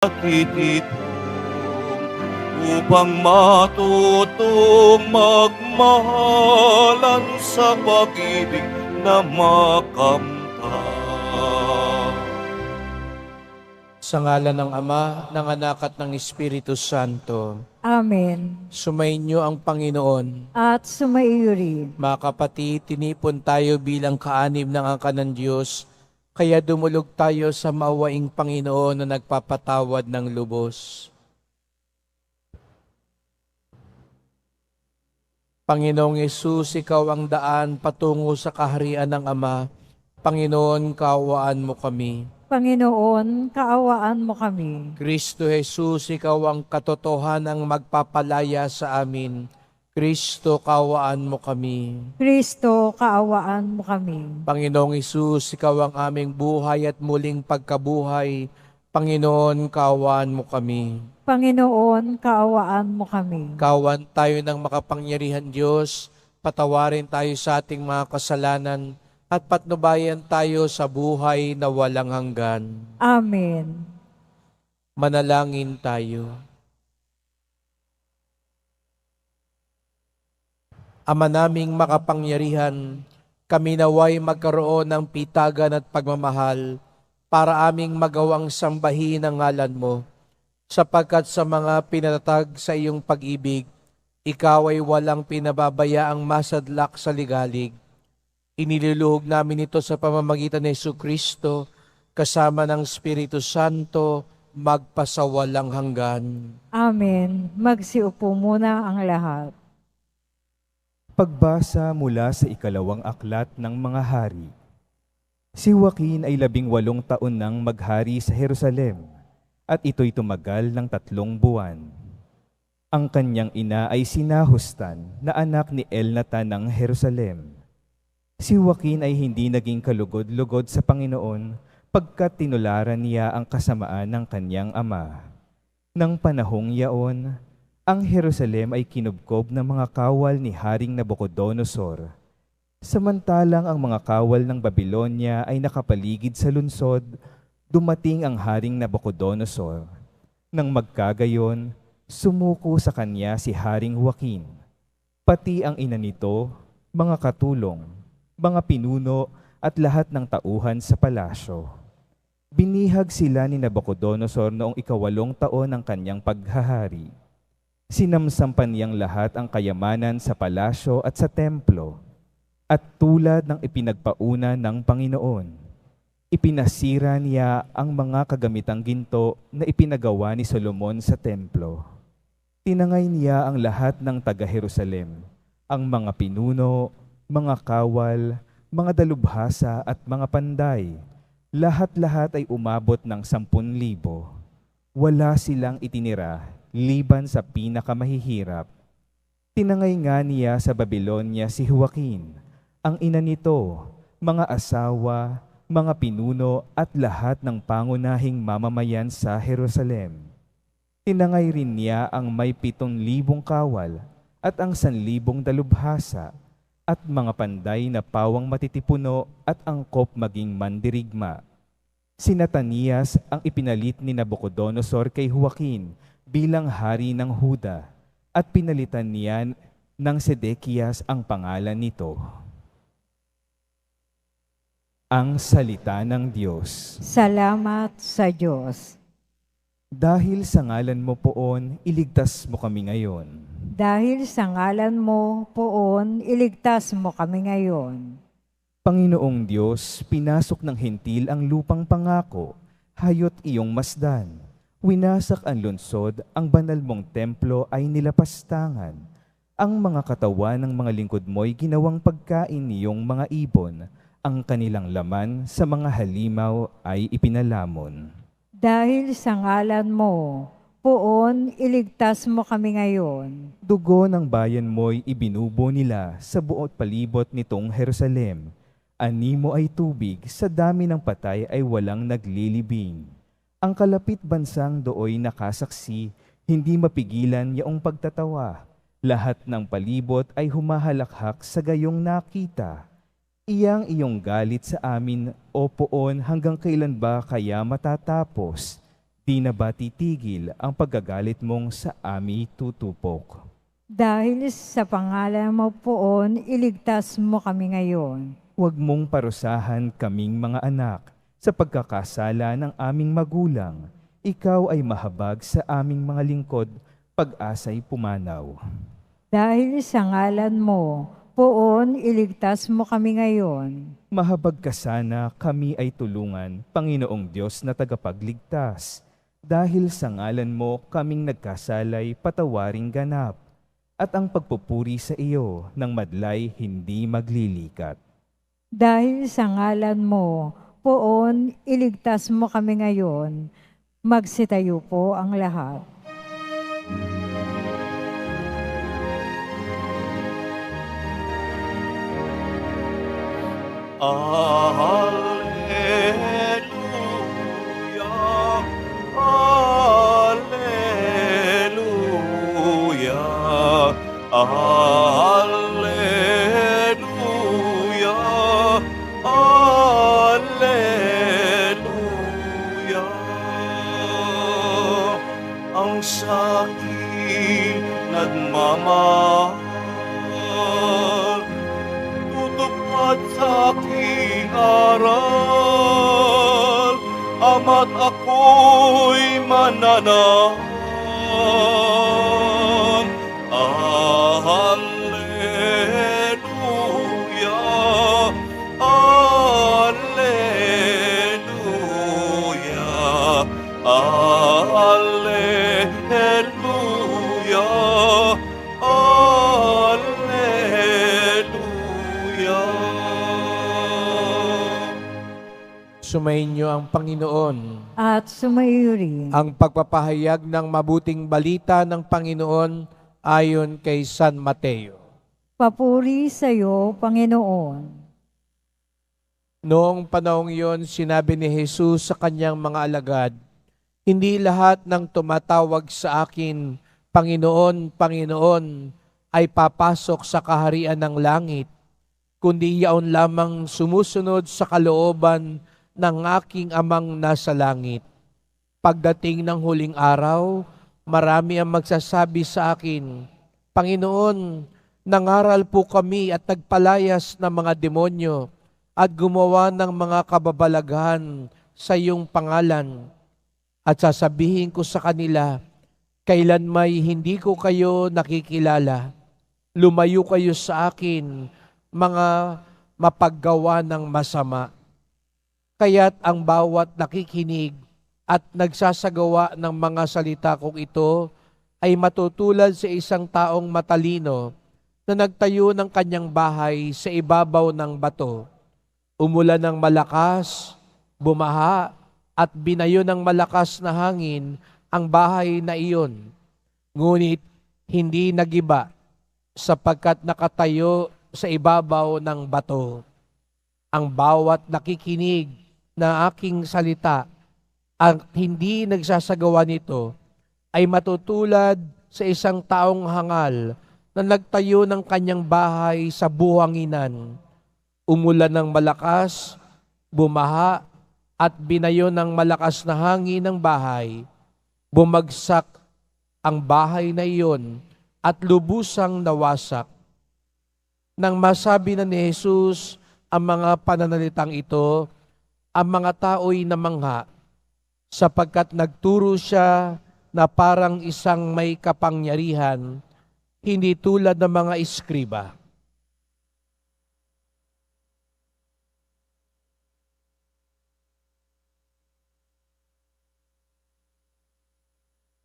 Titipon upang matutong magmahalan sa pag-ibig na makamtan. Sa ngalan ng Ama, ng Anak at ng Espiritu Santo. Amen. Sumainyo ang Panginoon. At sumaiyo rin. Mga kapatid, tinipon tayo bilang kaanib ng angkan ng Diyos, kaya dumulog tayo sa maawaing Panginoon na nagpapatawad ng lubos. Panginoong Yesus, Ikaw ang daan patungo sa kaharian ng Ama. Panginoon, kaawaan mo kami. Panginoon, kaawaan mo kami. Kristo Jesus, Ikaw ang katotohanang magpapalaya sa amin. Kristo, kaawaan mo kami. Kristo, kaawaan mo kami. Panginoong Hesus, Ikaw ang aming buhay at muling pagkabuhay. Panginoon, kaawaan mo kami. Panginoon, kaawaan mo kami. Kaawaan tayo ng makapangyarihan Diyos, patawarin tayo sa ating mga kasalanan, at patnubayan tayo sa buhay na walang hanggan. Amen. Manalangin tayo. Ama naming makapangyarihan, kami naway magkaroon ng pitagan at pagmamahal para aming magawang sambahin ang ngalan mo, sapagkat sa mga pinatatag sa iyong pag-ibig, ikaw ay walang pinababayaang masadlak sa ligalig. Iniluluhog namin ito sa pamamagitan ni Jesucristo, kasama ng Espiritu Santo, magpasawalang hanggan. Amen. Magsiupo muna ang lahat. Pagbasa mula sa ikalawang aklat ng mga hari. Si Joaquin ay 18 taon nang maghari sa Jerusalem, at ito'y tumagal ng 3 buwan. Ang kanyang ina ay si Nahustan na anak ni Elnatan ng Jerusalem. Si Joaquin ay hindi naging kalugod-lugod sa Panginoon pagkat tinularan niya ang kasamaan ng kanyang ama. Nang panahong yaon, ang Jerusalem ay kinubkob ng mga kawal ni Haring Nabucodonosor. Samantalang ang mga kawal ng Babylonia ay nakapaligid sa lungsod, dumating ang Haring Nabucodonosor. Nang magkagayon, sumuko sa kanya si Haring Joaquin, pati ang ina nito, mga katulong, mga pinuno at lahat ng tauhan sa palasyo. Binihag sila ni Nabucodonosor noong 8 taon ng kanyang paghahari. Sinamsampan niyang lahat ang kayamanan sa palasyo at sa templo, at tulad ng ipinagpauna ng Panginoon, ipinasira niya ang mga kagamitang ginto na ipinagawa ni Solomon sa templo. Tinangay niya ang lahat ng taga-Jerusalem, ang mga pinuno, mga kawal, mga dalubhasa at mga panday. Lahat-lahat ay umabot ng 10,000. Wala silang itinira, liban sa pinakamahihirap. Tinangay nga niya sa Babylonia si Joaquin, ang ina nito, mga asawa, mga pinuno at lahat ng pangunahing mamamayan sa Jerusalem. Tinangay rin niya ang may 7,000 kawal at ang 1,000 dalubhasa at mga panday na pawang matitipuno at angkop maging mandirigma. Si Natanias ang ipinalit ni Nabucodonosor kay Joaquin bilang hari ng Huda, at pinalitan niya ng Sedekias ang pangalan nito. Ang salita ng Diyos. Salamat sa Diyos. Dahil sa ngalan mo poon, iligtas mo kami ngayon. Dahil sa ngalan mo, poon, iligtas mo kami ngayon. Panginoong Diyos, pinasok ng hentil ang lupang pangako, hayot iyong masdan. Winasak ang lungsod, ang banal mong templo ay nilapastangan. Ang mga katawan ng mga lingkod mo'y ginawang pagkain niyong mga ibon. Ang kanilang laman sa mga halimaw ay ipinalamon. Dahil sa ngalan mo, poon, iligtas mo kami ngayon. Dugo ng bayan mo'y ibinubo nila sa buot palibot nitong Jerusalem. Animo ay tubig, sa dami ng patay ay walang naglilibing. Ang kalapit bansang dooy nakasaksi, hindi mapigilan yaong pagtatawa. Lahat ng palibot ay humahalakhak sa gayong nakita. Iyang iyong galit sa amin, O Poon, hanggang kailan ba kaya matatapos? Di na ba titigil ang paggagalit mong sa ami tutupok? Dahil sa pangalan mo poon, iligtas mo kami ngayon. Huwag mong parusahan kaming mga anak sa pagkakasala ng aming magulang. Ikaw ay mahabag sa aming mga lingkod, pag-asa'y pumanaw. Dahil sa ngalan mo, poon, iligtas mo kami ngayon. Mahabag ka sana kami ay tulungan, Panginoong Diyos na tagapagligtas. Dahil sa ngalan mo kaming nagkasalay, patawaring ganap. At ang pagpupuri sa iyo ng madlay hindi maglilikat. Dahil sa ngalan mo, poon, iligtas mo kami ngayon. Magsitayo po ang lahat. Alleluia, alleluia, alleluia, alleluia. Ang saking nagmamahal, tutupad sa aking aral, ama't ako'y mananahan. Alleluia, alleluia, alleluia, alleluia. Sumainyo ang Panginoon. At sumayo rin. Ang pagpapahayag ng mabuting balita ng Panginoon ayon kay San Mateo. Papuri sa iyo, Panginoon. Noong panahong iyon, sinabi ni Jesus sa kanyang mga alagad, "Hindi lahat ng tumatawag sa akin, Panginoon, Panginoon, ay papasok sa kaharian ng langit, kundi yaon lamang sumusunod sa kalooban ng aking amang nasa langit. Pagdating ng huling araw, marami ang magsasabi sa akin, Panginoon, nangaral po kami at nagpalayas ng mga demonyo at gumawa ng mga kababalaghan sa iyong pangalan. At sasabihin ko sa kanila, kailan may hindi ko kayo nakikilala. Lumayo kayo sa akin, mga mapaggawa ng masama." Kaya't ang bawat nakikinig at nagsasagawa ng mga salita kong ito ay matutulad sa isang taong matalino na nagtayo ng kanyang bahay sa ibabaw ng bato. Umulan ng malakas, bumaha, at binayo ng malakas na hangin ang bahay na iyon. Ngunit hindi nagiba sapagkat nakatayo sa ibabaw ng bato. Ang bawat nakikinig na aking salita at hindi nagsasagawa nito ay matutulad sa isang taong hangal na nagtayo ng kanyang bahay sa buhanginan. Umulan ng malakas, bumaha, at binayo ng malakas na hangin ng bahay. Bumagsak ang bahay na iyon at lubusang nawasak. Nang masabi na ni Jesus ang mga pananalitang ito, ang mga tao'y namangha sapagkat nagturo siya na parang isang may kapangyarihan, hindi tulad ng mga iskriba.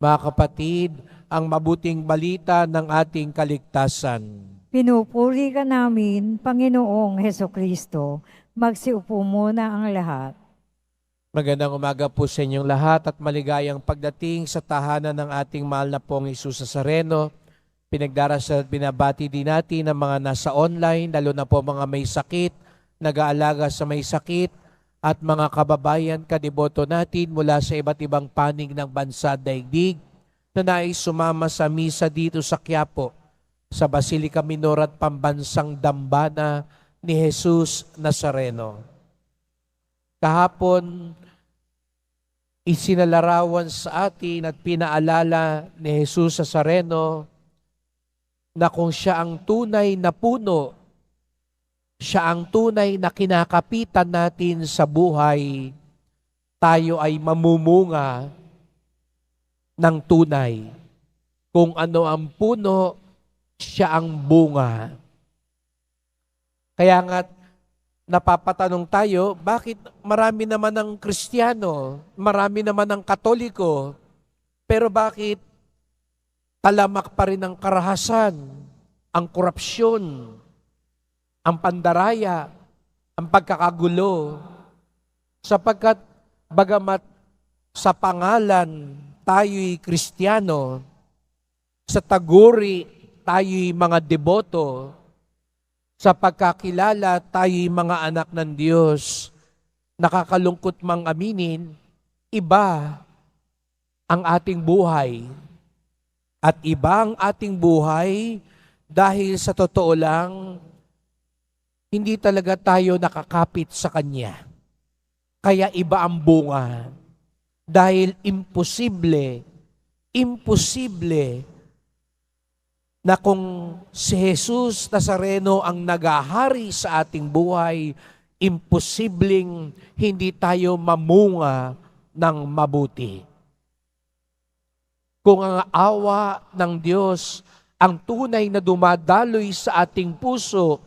Mga kapatid, ang mabuting balita ng ating kaligtasan. Pinupuri ka namin, Panginoong Hesukristo. Magsiupo muna ang lahat. Magandang umaga po sa inyong lahat at maligayang pagdating sa tahanan ng ating mahal na pong Jesus Nazareno. Pinagdarasal at binabati din natin ang mga nasa online, lalo na po mga may sakit, nag-aalaga sa may sakit, at mga kababayan kadiboto natin mula sa iba't ibang panig ng bansa at daigdig na nais sumama sa misa dito sa Quiapo, sa Basilica Minor at Pambansang Dambana ni Jesus Nazareno. Kahapon, isinalarawan sa atin at pinaalala ni Jesus Nazareno na kung siya ang tunay na puno, siya ang tunay na kinakapitan natin sa buhay, tayo ay mamumunga ng tunay. Kung ano ang puno, siya ang bunga. Kaya nga, napapatanong tayo, bakit marami naman ng Kristiyano, marami naman ng Katoliko, pero bakit talamak pa rin ang karahasan, ang korupsyon, ang pandaraya, ang pagkakagulo, sapagkat bagamat sa pangalan tayo'y Kristiyano, sa taguri tayo'y mga deboto, sa pagkakilala tayo'y mga anak ng Diyos, nakakalungkot mang aminin, iba ang ating buhay. At iba ang ating buhay dahil sa totoo lang, hindi talaga tayo nakakapit sa Kanya. Kaya iba ang bunga. Dahil imposible na kung si Jesus Nazareno ang nagahari sa ating buhay, imposibleng hindi tayo mamunga ng mabuti. Kung ang awa ng Diyos ang tunay na dumadaloy sa ating puso,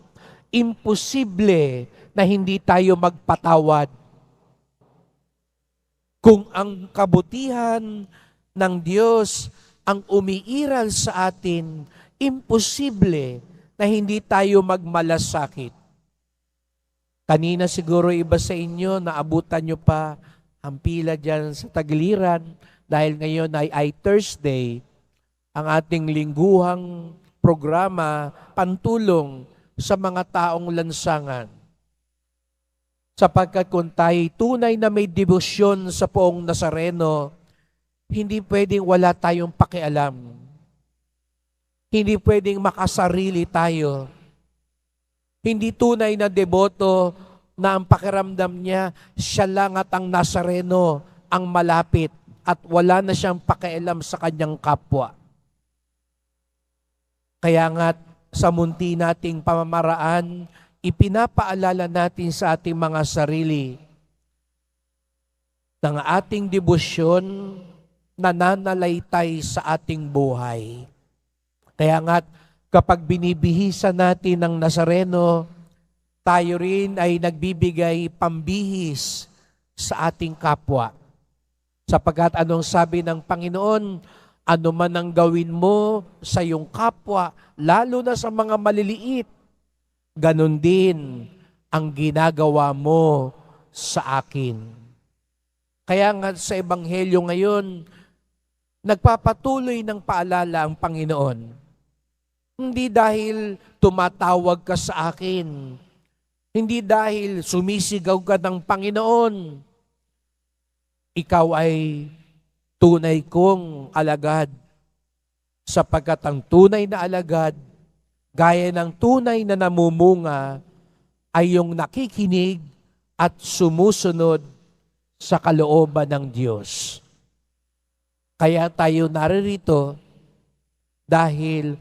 imposible na hindi tayo magpatawad. Kung ang kabutihan ng Diyos ang umiiral sa atin, imposible na hindi tayo magmalasakit. Kanina siguro iba sa inyo, naabutan nyo pa ang pila dyan sa Tagiliran dahil ngayon ay Thursday, ang ating lingguhang programa, pantulong sa mga taong lansangan. Sapagkat kung tayo tunay na may debosyon sa Poong Nazareno, hindi pwedeng wala tayong pakialam. Hindi pwedeng makasarili tayo. Hindi tunay na deboto na ang pakiramdam niya, siya lang at ang Nazareno ang malapit at wala na siyang pakialam sa kanyang kapwa. Kaya nga sa munti nating pamamaraan, ipinapaalala natin sa ating mga sarili ng ating debosyon na nananalaytay sa ating buhay. Kaya nga, kapag binibihisa natin ng Nazareno, tayo rin ay nagbibigay pambihis sa ating kapwa. Sapagkat anong sabi ng Panginoon, ano man ang gawin mo sa iyong kapwa, lalo na sa mga maliliit, ganon din ang ginagawa mo sa akin. Kaya nga sa Ebanghelyo ngayon, nagpapatuloy ng paalala ang Panginoon. Hindi dahil tumatawag ka sa akin, hindi dahil sumisigaw ka ng Panginoon, ikaw ay tunay kong alagad, sapagkat ang tunay na alagad, gaya ng tunay na namumunga, ay yung nakikinig at sumusunod sa kalooban ng Diyos. Kaya tayo naririto dahil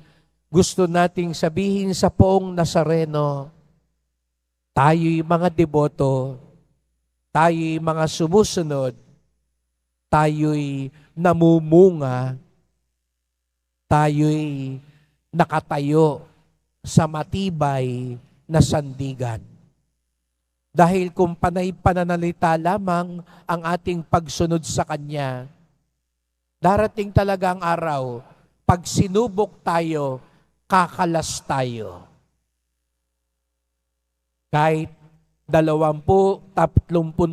gusto nating sabihin sa Poong Nazareno, tayo'y mga deboto, tayo'y mga sumusunod, tayo'y namumunga, tayo'y nakatayo sa matibay na sandigan. Dahil kung panay pananalita lamang ang ating pagsunod sa Kanya, darating talaga ang araw, pag sinubok tayo, kakalas tayo. Kahit 20-30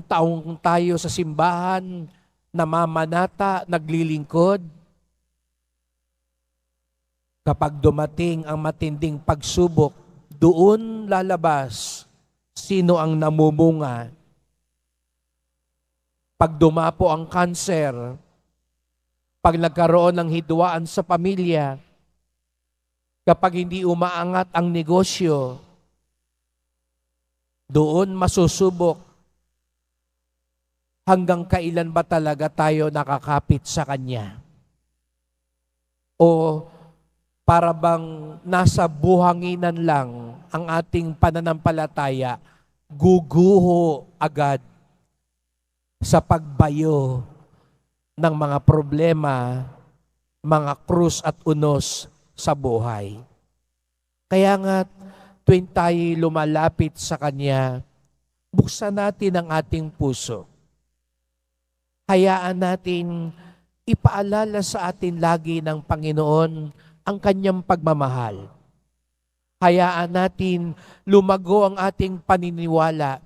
taong tayo sa simbahan, namamanata, naglilingkod, kapag dumating ang matinding pagsubok, doon lalabas sino ang namumunga. Pag dumapo ang kanser, pag nagkaroon ng hidwaan sa pamilya, kapag hindi umaangat ang negosyo, doon masusubok Hanggang kailan ba talaga tayo nakakapit sa Kanya? O para bang nasa buhanginan lang ang ating pananampalataya, guguho agad sa pagbayo ng mga problema, mga krus at unos sa buhay. Kaya nga, tuwing tayo lumalapit sa Kanya, buksan natin ang ating puso. Hayaan natin ipaalala sa atin lagi ng Panginoon ang Kanyang pagmamahal. Hayaan natin lumago ang ating paniniwala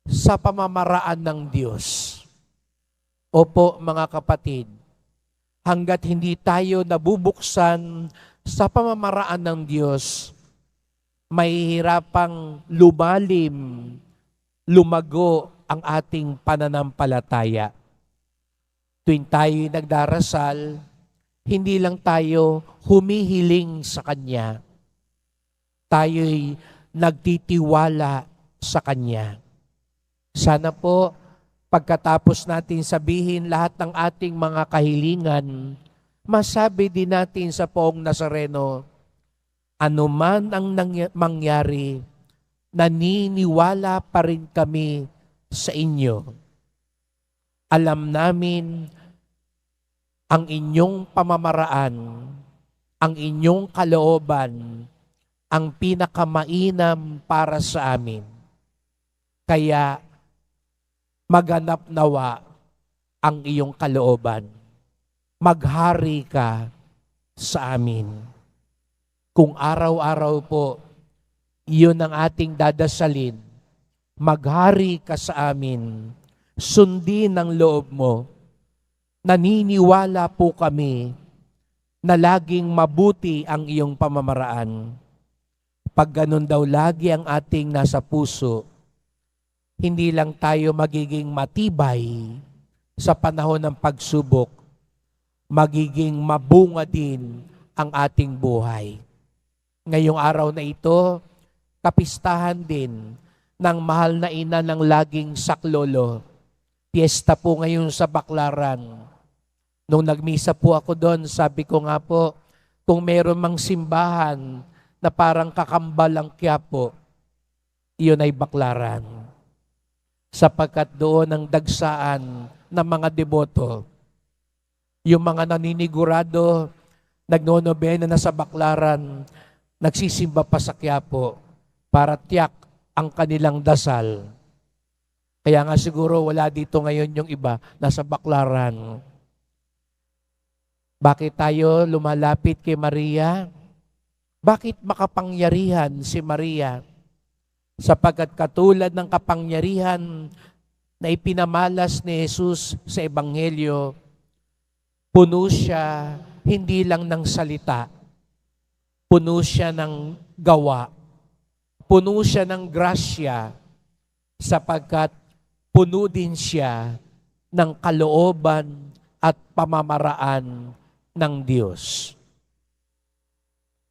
sa pamamaraan ng Diyos. Opo mga kapatid, hanggat hindi tayo nabubuksan sa pamamaraan ng Diyos, mahihirapang lumago ang ating pananampalataya. Tuwing tayo'y nagdarasal, hindi lang tayo humihiling sa Kanya. Tayo'y nagtitiwala sa Kanya. Sana po, pagkatapos natin sabihin lahat ng ating mga kahilingan, masabi din natin sa Poong Nazareno, anuman ang mangyari, naniniwala pa rin kami sa inyo. Alam namin ang inyong pamamaraan, ang inyong kalooban, ang pinakamainam para sa amin. Kaya maganap nawa ang iyong kalooban. Maghari ka sa amin. Kung araw-araw po, iyon ang ating dadasalin, maghari ka sa amin, sundin ang loob mo. Naniniwala po kami na laging mabuti ang iyong pamamaraan. Pag ganun daw lagi ang ating nasa puso, hindi lang tayo magiging matibay sa panahon ng pagsubok, magiging mabunga din ang ating buhay. Ngayong araw na ito, kapistahan din ng mahal na ina ng laging saklolo. Piyesta po ngayon sa Baklaran. Nung nagmisa po ako doon, sabi ko nga po, kung meron mang simbahan na parang kakambal ang Quiapo, iyon ay Baklaran. Sapagkat doon ang dagsaan ng mga deboto. Yung mga naninigurado, nagnonobena na sa Baklaran, nagsisimba pa sa Quiapo para tiyak ang kanilang dasal. Kaya nga siguro wala dito ngayon yung iba, nasa Baklaran. Bakit tayo lumalapit kay Maria? Bakit makapangyarihan si Maria? Sapagkat katulad ng kapangyarihan na ipinamalas ni Jesus sa Ebanghelyo, puno siya hindi lang ng salita, puno siya ng gawa, puno siya ng grasya, sapagkat puno din siya ng kalooban at pamamaraan ng Diyos.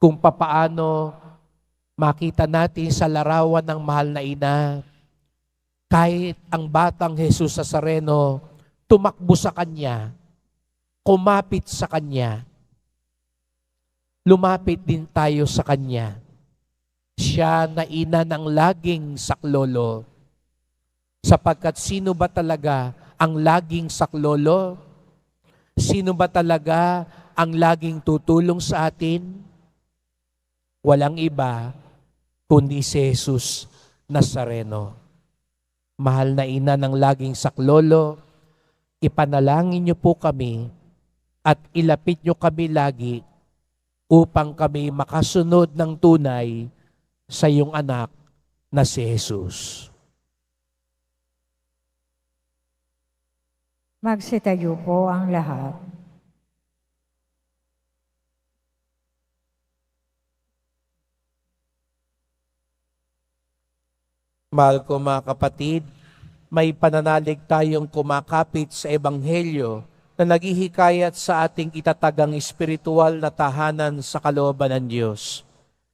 Kung papaano makita natin sa larawan ng mahal na ina, kahit ang batang Jesus Nazareno tumakbo sa Kanya, kumapit sa Kanya, lumapit din tayo sa Kanya. Siya na ina ng laging saklolo. Sapagkat sino ba talaga ang laging saklolo? Sino ba talaga ang laging tutulong sa atin? Walang iba kundi si Jesus Nazareno. Mahal na ina ng laging saklolo, ipanalangin niyo po kami at ilapit niyo kami lagi upang kami makasunod ng tunay sa iyong anak na si Jesus. Magsitayo po ang lahat. Mahal ko mga kapatid, may pananalig tayong kumakapit sa Ebanghelyo na naghihikayat sa ating itatagang espiritual na tahanan sa kalooban ng Diyos.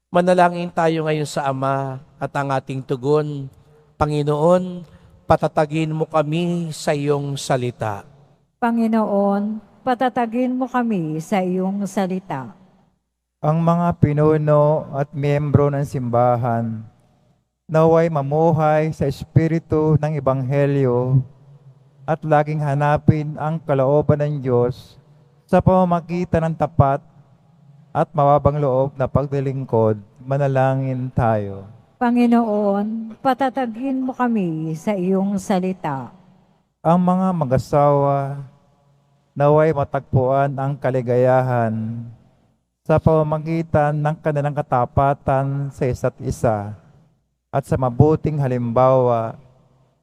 Manalangin tayo ngayon sa Ama at ang ating tugon. Panginoon, patatagin mo kami sa iyong salita. Panginoon, patatagin mo kami sa iyong salita. Ang mga pinuno at miyembro ng simbahan naway mamuhay sa espiritu ng Ebanghelyo at laging hanapin ang kalooban ng Diyos sa pamamagitan ng tapat at mababang loob na pagdilingkod. Manalangin tayo. Panginoon, patatagin mo kami sa iyong salita. Ang mga mag-asawa naway matagpuan ang kaligayahan sa pamamagitan ng kanilang katapatan sa isa't isa at sa mabuting halimbawa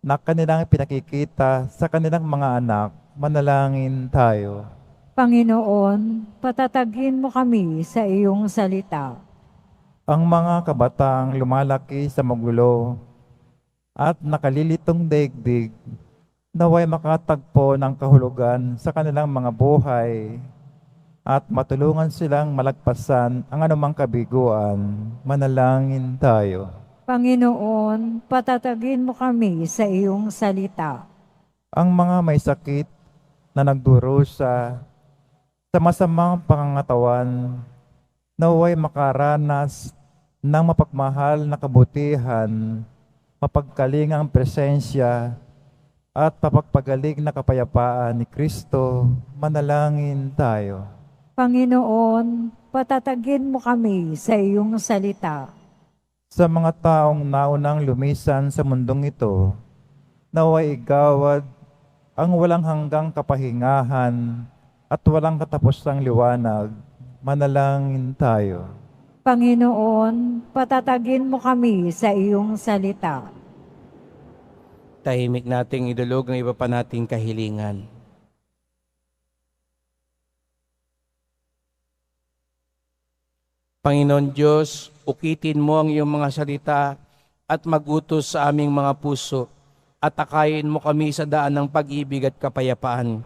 na kanilang pinakikita sa kanilang mga anak. Manalangin tayo. Panginoon, patatagin mo kami sa iyong salita. Ang mga kabataang lumalaki sa magulo at nakalilitong daigdig naway makatagpo ng kahulugan sa kanilang mga buhay at matulungan silang malagpasan ang anumang kabiguan. Manalangin tayo. Panginoon, patatagin mo kami sa iyong salita. Ang mga may sakit na nagdurusa sa masamang pangangatawan naway makaranas ng mapagmahal na kabutihan, mapagkalingang presensya at mapagpagaling na kapayapaan ni Kristo. Manalangin tayo. Panginoon, patatagin mo kami sa iyong salita. Sa mga taong naunang lumisan sa mundong ito, naway igawad ang walang hanggang kapahingahan at walang katapusang liwanag. Manalangin tayo. Panginoon, patatagin mo kami sa iyong salita. Tahimik nating idulog ng iba pa nating kahilingan. Panginoon Diyos, ukitin mo ang iyong mga salita at magutos sa aming mga puso at akayin mo kami sa daan ng pag-ibig at kapayapaan.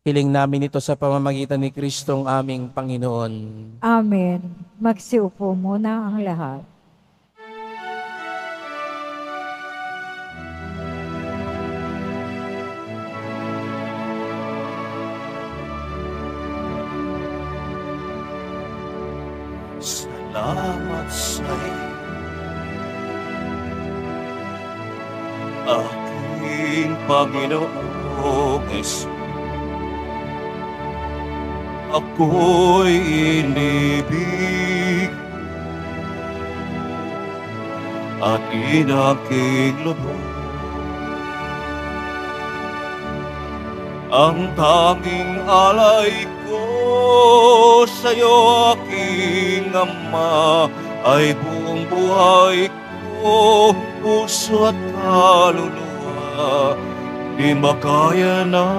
Hiling namin ito sa pamamagitan ni Kristong aming Panginoon. Amen. Magsiupo muna ang lahat. Salamat sa'yo, aking Panginoong Hesus. Ako'y inibig at inaking lubos. Ang tanging alay ko sa'yo, aking Ama, ay buong buhay ko, puso at kaluluwa. Di makaya na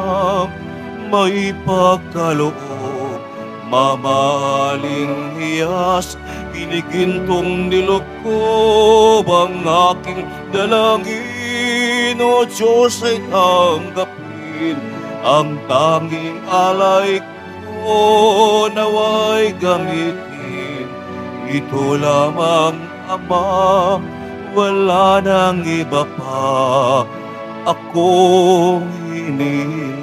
may pagkaloob, mamaling hiyas, hinigintong nilukob ang aking dalangin. O Diyos, ay tanggapin ang tanging alay ko, naway gamitin. Ito lamang, Ama, wala nang iba pa akong hiniling.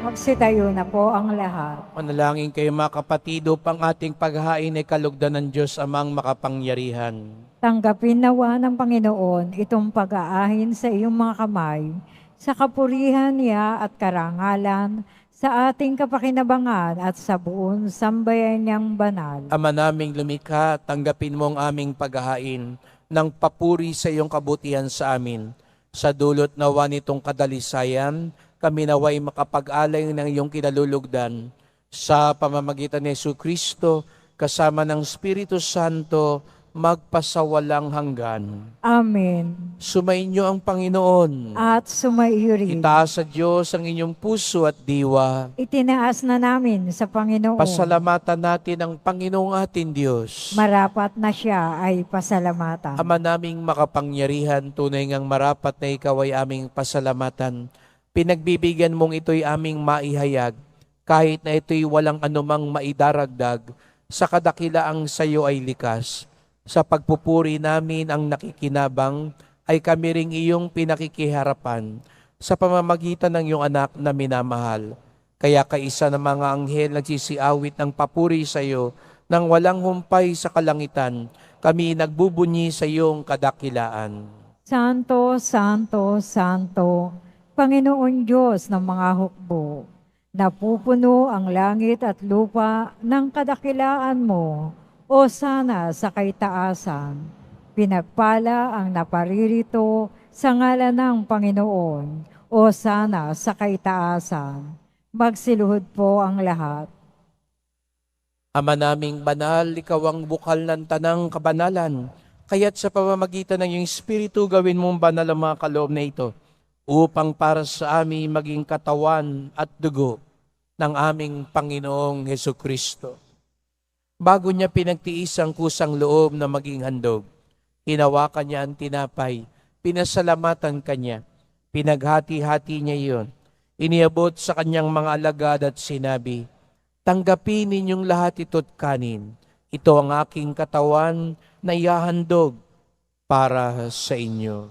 Magsitayo na po ang lahat. Manalangin kayo mga kapatid upang ating paghahain ay kalugdan ng Diyos amang makapangyarihan. Tanggapin nawa ng Panginoon itong pag-aahin sa iyong mga kamay, sa kapurihan niya at karangalan, sa ating kapakinabangan at sa buong sambayan niyang banal. Ama naming lumikha, tanggapin mo ang aming paghahain ng papuri sa iyong kabutihan sa amin. Sa dulot nawa nitong kadalisayan, kami naway makapag-alay ng iyong kinalulugdan. Sa pamamagitan ni Jesucristo, kasama ng Espiritu Santo, magpasawalang hanggan. Amen. Sumainyo ang Panginoon. At sumaiyo rin. Itaas sa Diyos ang inyong puso at diwa. Itinaas na namin sa Panginoon. Pasalamatan natin ang Panginoong ating Diyos. Marapat na siya ay pasalamatan. Ama naming makapangyarihan, tunay ngang marapat na ikaw ay aming pasalamatan. Pinagbibigyan mong ito'y aming maihayag, kahit na ito'y walang anumang maidaragdag, sa kadakilaang sa iyo ay likas. Sa pagpupuri namin ang nakikinabang ay kami ring iyong pinakikiharapan sa pamamagitan ng iyong anak na minamahal. Kaya kaisa ng mga anghel nagsisiawit ng papuri sa iyo nang walang humpay sa kalangitan, kami nagbubunyi sa iyong kadakilaan. Santo, Santo, Santo, Panginoon Diyos ng mga hukbo, napupuno ang langit at lupa ng kadakilaan mo, o sana sa kaitaasan. Pinagpala ang naparirito sa ngalan ng Panginoon, o sana sa kaitaasan. Magsiluhod po ang lahat. Ama naming banal, ikaw ang bukal ng tanang kabanalan. Kaya't sa pamamagitan ng iyong Espiritu, gawin mong banal ang mga kaloob na ito, upang para sa amin maging katawan at dugo ng aming Panginoong Hesukristo. Bago niya pinagtiis ang kusang loob na maging handog, hinawakan niya ang tinapay, pinasalamatan kanya, pinaghati-hati niya iyon, iniabot sa kanyang mga alagad at sinabi, "Tanggapin ninyong lahat ito't kanin. Ito ang aking katawan na ihahandog para sa inyo."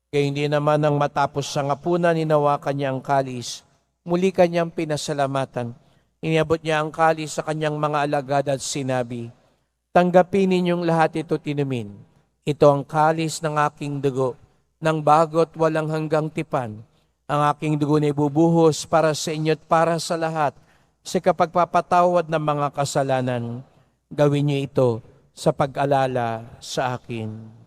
Kaya hindi naman nang matapos sa ngapunan, hinawakan niya ang kalis. Muli kanyang pinasalamatan. Iniabot niya ang kalis sa kanyang mga alagad at sinabi, "Tanggapin ninyong lahat ito tinumin. Ito ang kalis ng aking dugo, ng bago't walang hanggang tipan. Ang aking dugo na ibubuhos para sa inyo at para sa lahat, sa kapagpapatawad ng mga kasalanan. Gawin niyo ito sa pag-alala sa akin."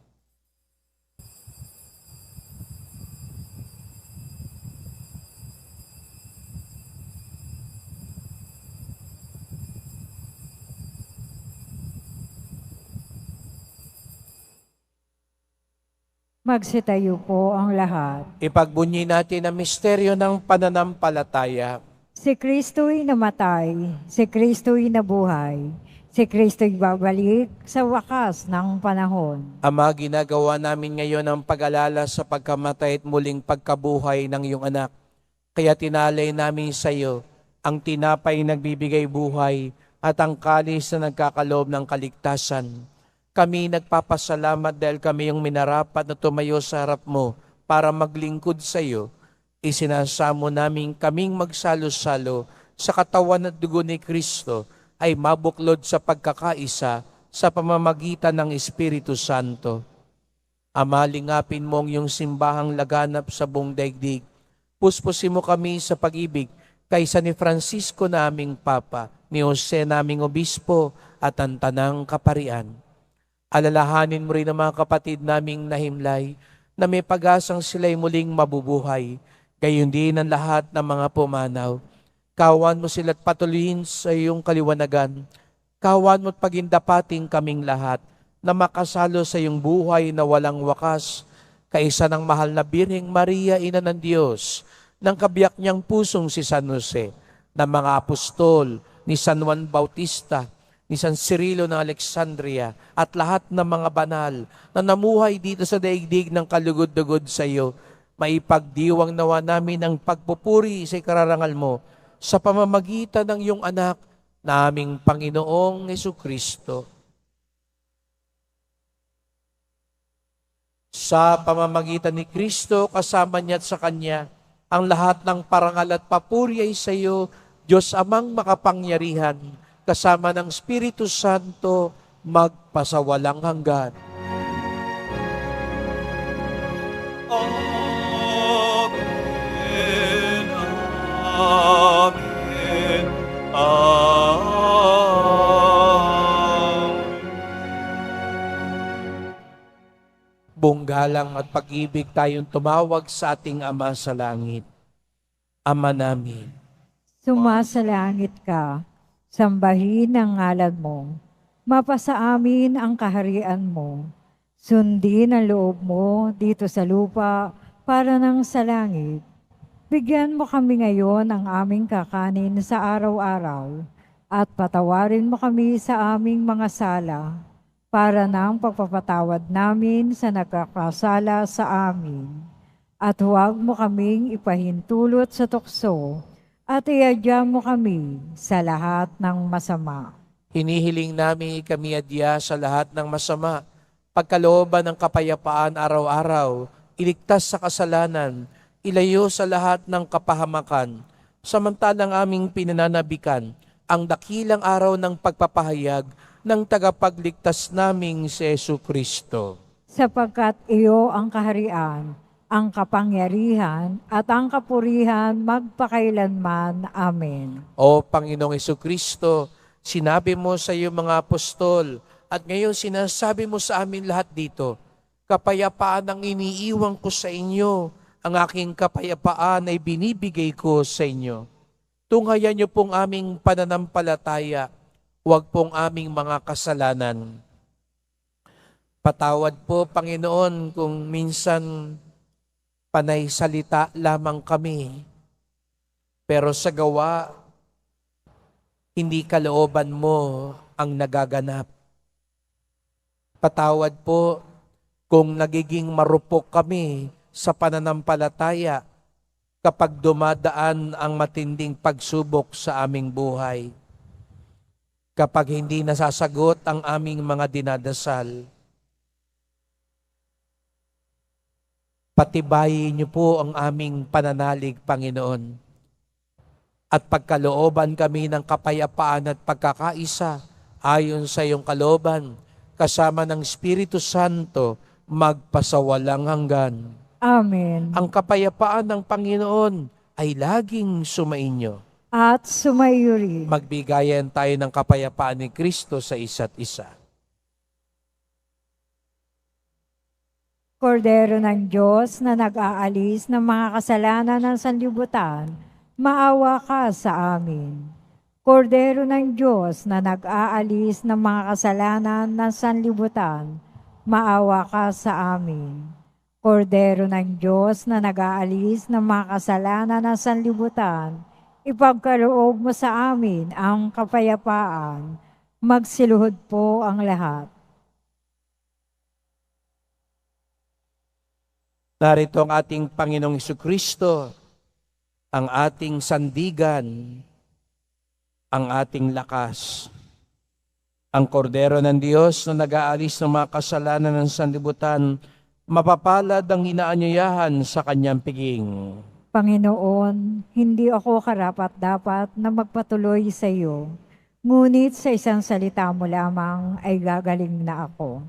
Magsitayo po ang lahat. Ipagbunyi natin ang misteryo ng pananampalataya. Si Kristo'y namatay, si Kristo'y nabuhay, si Kristo'y babalik sa wakas ng panahon. Ama, ginagawa namin ngayon ang pag-alala sa pagkamatay at muling pagkabuhay ng iyong anak. Kaya tinalay namin sa iyo ang tinapay nagbibigay buhay at ang kalis na nagkakaloob ng kaligtasan. Kami nagpapasalamat dahil kami yung minarapat na tumayo sa harap mo para maglingkod sa iyo. Isinasamo namin kaming magsalo-salo sa katawan at dugo ni Kristo ay mabuklod sa pagkakaisa sa pamamagitan ng Espiritu Santo. Ama, lingapin mo ang iyong simbahang laganap sa buong daigdig. Puspusin mo kami sa pag-ibig kaysa ni Francisco na aming Papa, ni Jose naming Obispo at ang Tanang Kaparian. Alalahanin mo rin ang mga kapatid naming nahimlay na may pag-asang sila'y muling mabubuhay, gayon din ang lahat ng mga pumanaw. Kawan mo sila't patuloyin sa iyong kaliwanagan. Kawan mo't pagindapating kaming lahat na makasalo sa iyong buhay na walang wakas, kaisa ng mahal na Birheng Maria, Ina ng Diyos, ng kabiyak niyang pusong si San Jose, ng mga apostol, ni San Juan Bautista, ni San Cirilo ng Alexandria, at lahat ng mga banal na namuhay dito sa daigdig ng kalugod-dugod sa iyo, maipagdiwang nawa namin ang pagpupuri sa ikararangal mo sa pamamagitan ng iyong anak na aming Panginoong Hesukristo. Sa pamamagitan ni Kristo, kasama niya at sa Kanya, ang lahat ng parangal at papuri ay sa iyo, Diyos Amang makapangyarihan, kasama ng Espiritu Santo, magpasawalang hanggan. Amen. Amen. Amen. Buong galang at pag-ibig tayong tumawag sa ating Ama sa langit. Ama namin, Sumasalangit ka, sambahin ang ngalan mo. Mapasa amin ang kaharian mo. Sundin ang loob mo dito sa lupa para nang sa langit. Bigyan mo kami ngayon ng aming kakanin sa araw-araw at patawarin mo kami sa aming mga sala para ng pagpapatawad namin sa nagkakasala sa amin. At huwag mo kaming ipahintulot sa tukso, at iadya mo kami sa lahat ng masama. Hinihiling namin kami adya sa lahat ng masama, pagkalooban ng kapayapaan araw-araw, iligtas sa kasalanan, ilayo sa lahat ng kapahamakan, samantalang aming pinananabikan ang dakilang araw ng pagpapahayag ng tagapagligtas naming si Jesucristo. Sapagkat iyo ang kaharian, ang kapangyarihan, at ang kapurihan magpakailanman. Amen. O Panginoong Jesucristo, sinabi mo sa iyong mga apostol, at ngayon sinasabi mo sa amin lahat dito, kapayapaan ang iniiwan ko sa inyo, ang aking kapayapaan ay binibigay ko sa inyo. Tunghayan niyo pong aming pananampalataya, huwag pong aming mga kasalanan. Patawad po, Panginoon, kung minsan panay salita lamang kami, pero sa gawa, hindi kalooban mo ang nagaganap. Patawad po kung nagiging marupok kami sa pananampalataya kapag dumadaan ang matinding pagsubok sa aming buhay. Kapag hindi nasasagot ang aming mga dinadasal, patibayin niyo po ang aming pananalig, Panginoon. At pagkalooban kami ng kapayapaan at pagkakaisa ayon sa iyong kalooban, kasama ng Espiritu Santo, magpasawalang hanggan. Amen. Ang kapayapaan ng Panginoon ay laging sumainyo. At sumayo rin. Magbigayan tayo ng kapayapaan ni Kristo sa isa't isa. Kordero ng Diyos na nag-aalis ng mga kasalanan ng sanlibutan, maawa ka sa amin. Kordero ng Diyos na nag-aalis ng mga kasalanan ng sanlibutan, maawa ka sa amin. Kordero ng Diyos na nag-aalis ng mga kasalanan ng sanlibutan, ipagkaloob mo sa amin ang kapayapaan. Magsiluhod po ang lahat. Narito ang ating Panginoong Jesucristo, ang ating sandigan, ang ating lakas. Ang kordero ng Diyos na nag-aalis ng mga kasalanan ng sanlibutan, mapapalad ang inaanyayahan sa kanyang piging. Panginoon, hindi ako karapat-dapat na magpatuloy sa iyo, ngunit sa isang salita mo lamang ay gagaling na ako.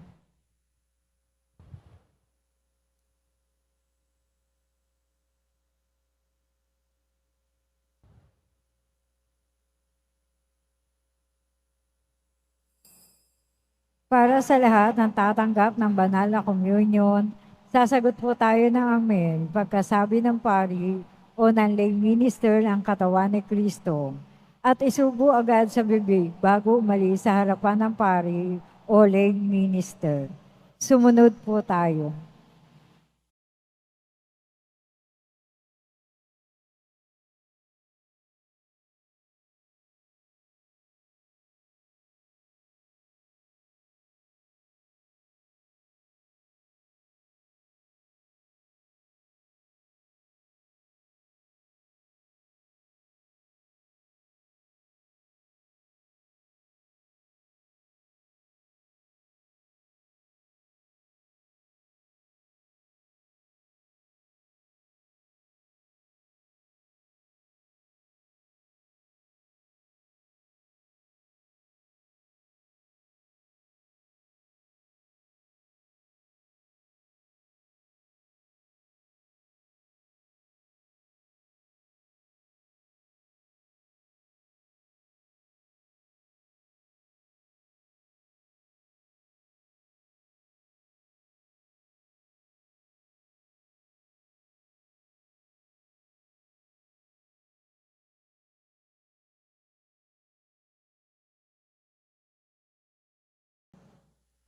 Para sa lahat ng tatanggap ng banal na communion, sasagot po tayo ng amen pagkasabi ng pari o ng lay minister ng katawan ni Kristo at isubo agad sa bibig bago umalis sa harapan ng pari o lay minister. Sumunod po tayo.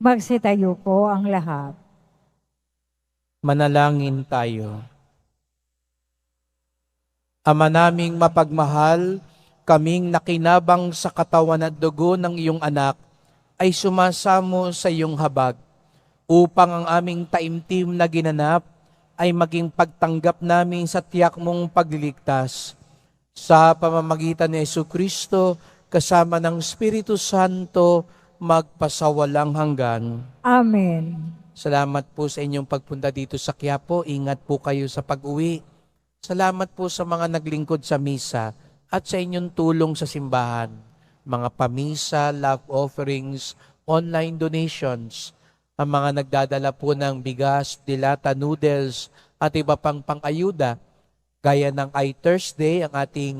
Magsitayo po ang lahat. Manalangin tayo. Ama naming mapagmahal, kaming nakinabang sa katawan at dugo ng iyong anak, ay sumasamo sa iyong habag upang ang aming taimtim na ginanap ay maging pagtanggap namin sa tiyak mong pagliligtas. Sa pamamagitan ni Jesucristo, kasama ng Espiritu Santo, magpasawalang hanggan. Amen. Salamat po sa inyong pagpunta dito sa Quiapo. Ingat po kayo sa pag-uwi. Salamat po sa mga naglingkod sa misa at sa inyong tulong sa simbahan. Mga pamisa, love offerings, online donations, ang mga nagdadala po ng bigas, dilata, noodles, at iba pang pang-ayuda, gaya ng iThursday, ang ating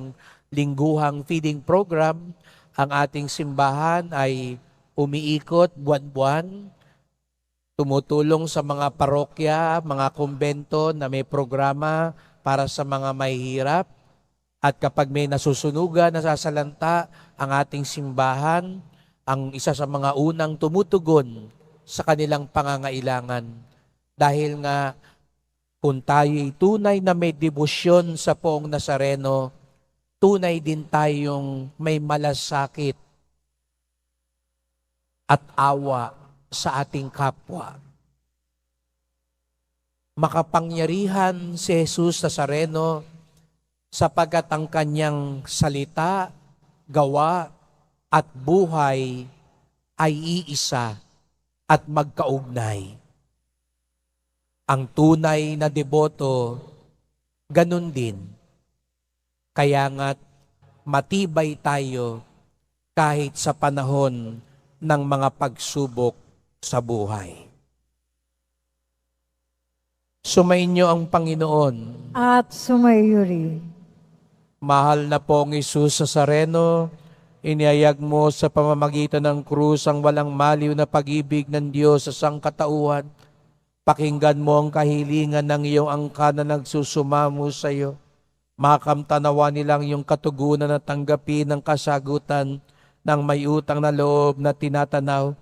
lingguhang feeding program. Ang ating simbahan ay umiikot buwan-buwan, tumutulong sa mga parokya, mga kumbento na may programa para sa mga mahihirap. At kapag may nasusunugan, nasasalanta, ang ating simbahan, ang isa sa mga unang tumutugon sa kanilang pangangailangan. Dahil nga, kung tayo'y tunay na may debosyon sa Poong Nazareno, tunay din tayong may malasakit at awa sa ating kapwa. Makapangyarihan si Jesus Nazareno sapagkat ang kanyang salita, gawa, at buhay ay iisa at magkaugnay. Ang tunay na deboto, ganun din. Kaya nga't matibay tayo kahit sa panahon ng mga pagsubok sa buhay. Sumainyo ang Panginoon. At sumayo rin. Mahal na pong Isus Nazareno, iniyayag mo sa pamamagitan ng krus ang walang maliw na pag-ibig ng Diyos sa sangkatauhan. Pakinggan mo ang kahilingan ng iyong angka na nagsusumamo sa iyo. Makamtanawa nilang iyong katugunan na tanggapin ang kasagutan ng may utang na loob na tinatanaw.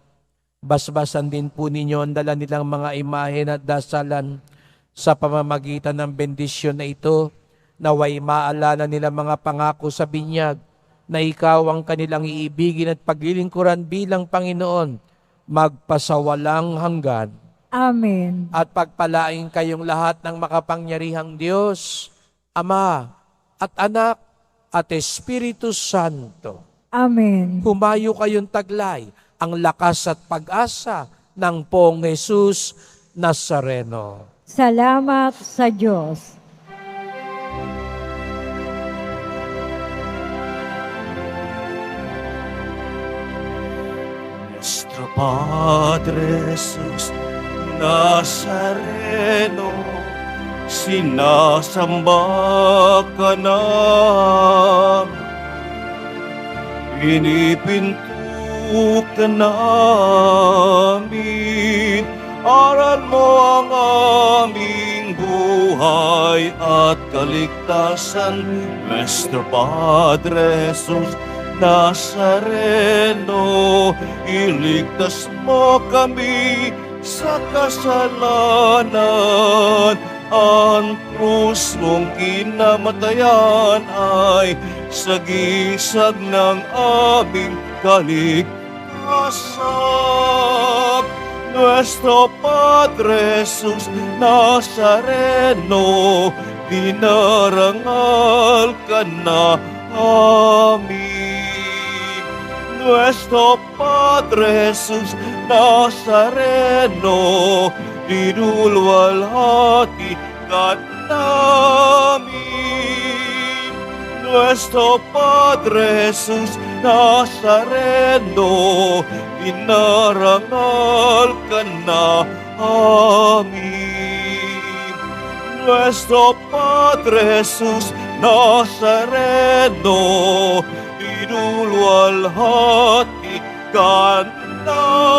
Basbasan din po ninyo ang dala nilang mga imahe at dasalan sa pamamagitan ng bendisyon na ito. Naway maalala nila mga pangako sa binyag na ikaw ang kanilang iibigin at paglilingkuran bilang Panginoon, magpasawalang hanggan. Amen. At pagpalain kayong lahat ng makapangyarihang Diyos, Ama at Anak at Espiritu Santo. Amen. Humayo kayong taglay ang lakas at pag-asa ng Poong Jesus Nazareno. Salamat sa Diyos. Nuestro Padre Jesus Nazareno, sinasamba ka namin. Pinipinto ka namin, aral mo ang aming buhay at kaligtasan. Nuestro Padre Jesus Nazareno, iligtas mo kami sa kasalanan. Ang krus mong kinamatayan ay sagisag ng aming kaligtasan. Nuestro Padre Jesus Nazareno, dinarangal ka na amin. Nuestro Padre Jesus Nazareno, dinulwalhati ka namin. Nuestro Padre Jesus Nazareno, dinarangal ka na amin. Nuestro Padre Jesus Nazareno, dinulwalhati ka namin.